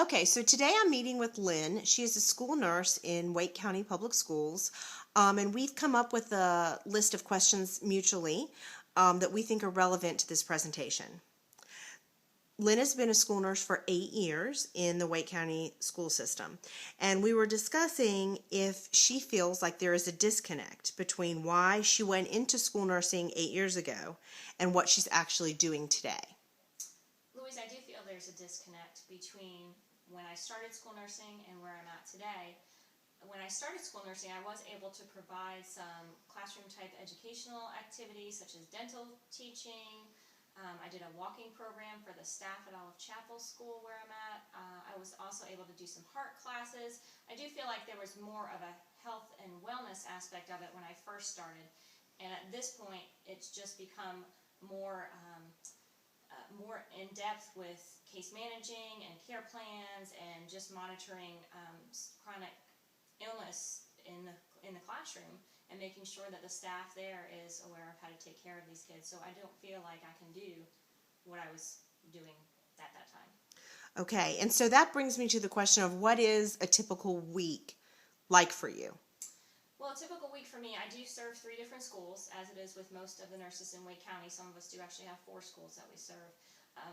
Okay, so today I'm meeting with Lynn. She is a school nurse in Wake County Public Schools, and we've come up with a list of questions mutually that we think are relevant to this presentation. Lynn has been a school nurse for 8 years in the Wake County school system, and we were discussing if she feels like there is a disconnect between why she went into school nursing 8 years ago and what she's actually doing today. Louise, I do feel there's a disconnect between when I started school nursing and where I'm at today. When I started school nursing, I was able to provide some classroom-type educational activities such as dental teaching. I did a walking program for the staff at Olive Chapel School where I'm at. I was also able to do some heart classes. I do feel like there was more of a health and wellness aspect of it when I first started. And at this point, it's just become more in depth with case managing and care plans and just monitoring chronic illness in the classroom and making sure that the staff there is aware of how to take care of these kids. So I don't feel like I can do what I was doing at that time. Okay, and so that brings me to the question of what is a typical week like for you? Well, a typical week for me, I do serve 3 different schools, as it is with most of the nurses in Wake County. Some of us do actually have 4 schools that we serve.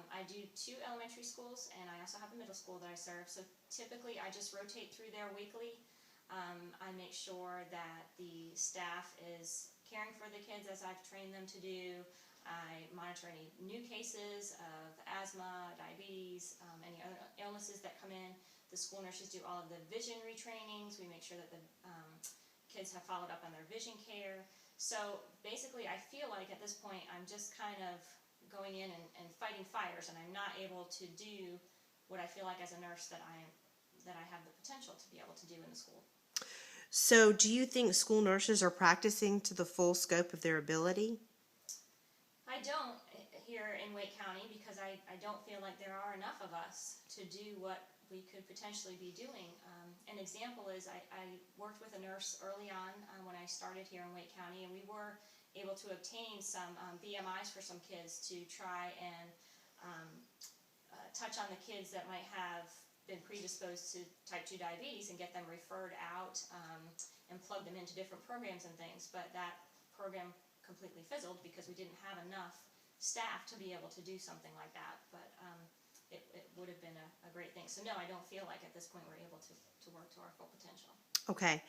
I do 2 elementary schools, and I also have a middle school that I serve. So typically, I just rotate through there weekly. I make sure that the staff is caring for the kids as I've trained them to do. I monitor any new cases of asthma, diabetes, any other illnesses that come in. The school nurses do all of the vision retrainings. We make sure that the kids have followed up on their vision care. So basically, I feel like at this point, I'm just kind of going in and fighting fires, and I'm not able to do what I feel like as a nurse that I have the potential to be able to do in the school. So do you think school nurses are practicing to the full scope of their ability? I don't here in Wake County because I don't feel like there are enough of us to do what we could potentially be doing. An example is I worked with a nurse early on when I started here in Wake County, and we were able to obtain some BMIs for some kids to try and touch on the kids that might have been predisposed to type 2 diabetes and get them referred out and plug them into different programs and things. But that program completely fizzled because we didn't have enough staff to be able to do something like that. But it would have been a great thing. So no, I don't feel like at this point we're able to work to our full potential. Okay.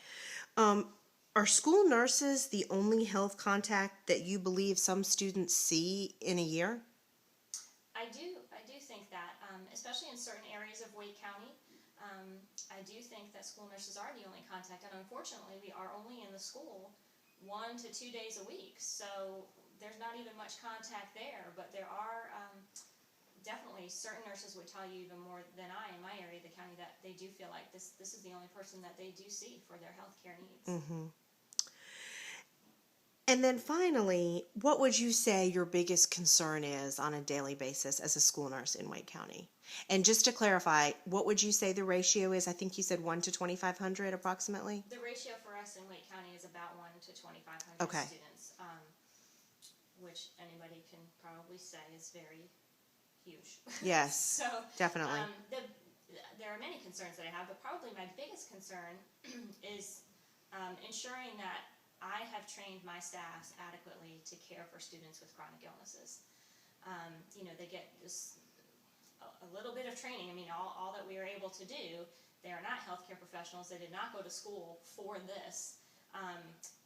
Are school nurses the only health contact that you believe some students see in a year? I do think that, especially in certain areas of Wake County, I do think that school nurses are the only contact, and unfortunately we are only in the school 1 to 2 days a week, so there's not even much contact there. But there are definitely certain nurses would tell you even more than I in my area of the county that they do feel like this is the only person that they do see for their health care needs. Mm-hmm. And then finally, what would you say your biggest concern is on a daily basis as a school nurse in Wake County? And just to clarify, what would you say the ratio is? I think you said 1 to 2,500 approximately? The ratio for us in Wake County is about 1 to 2,500 students, which anybody can probably say is very huge. Yes, so, definitely. There are many concerns that I have, but probably my biggest concern is ensuring that I have trained my staff adequately to care for students with chronic illnesses. They get just a little bit of training. I mean, all that we are able to do, they are not healthcare professionals. They did not go to school for this.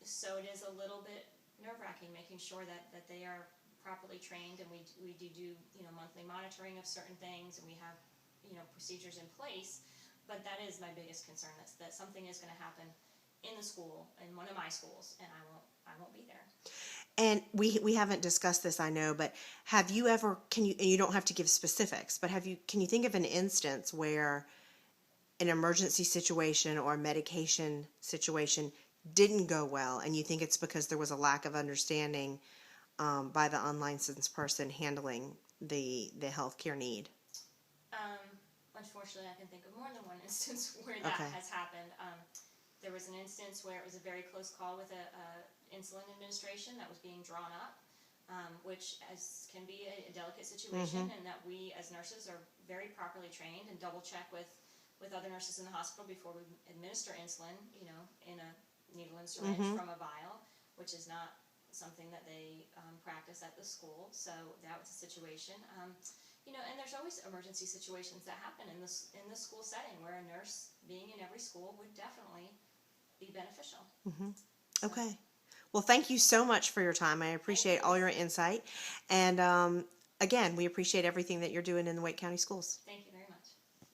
So it is a little bit nerve-wracking making sure that they are properly trained, and we do monthly monitoring of certain things, and we have procedures in place. But that is my biggest concern, that something is going to happen in the school, in one of my schools, and I won't be there. And we haven't discussed this, I know, but have you ever, and you don't have to give specifics, but can you think of an instance where an emergency situation or a medication situation didn't go well, and you think it's because there was a lack of understanding by the unlicensed person handling the healthcare need? Unfortunately, I can think of more than one instance where that has happened. There was an instance where it was a very close call with a insulin administration that was being drawn up, which can be a delicate situation, and that we as nurses are very properly trained and double check with other nurses in the hospital before we administer insulin, in a needle and syringe from a vial, which is not something that they practice at the school. So that was a situation. And there's always emergency situations that happen in the school setting where a nurse being in every school would definitely be beneficial. Okay. Well, thank you so much for your time. I appreciate all your insight. And again, we appreciate everything that you're doing in the Wake County schools. Thank you.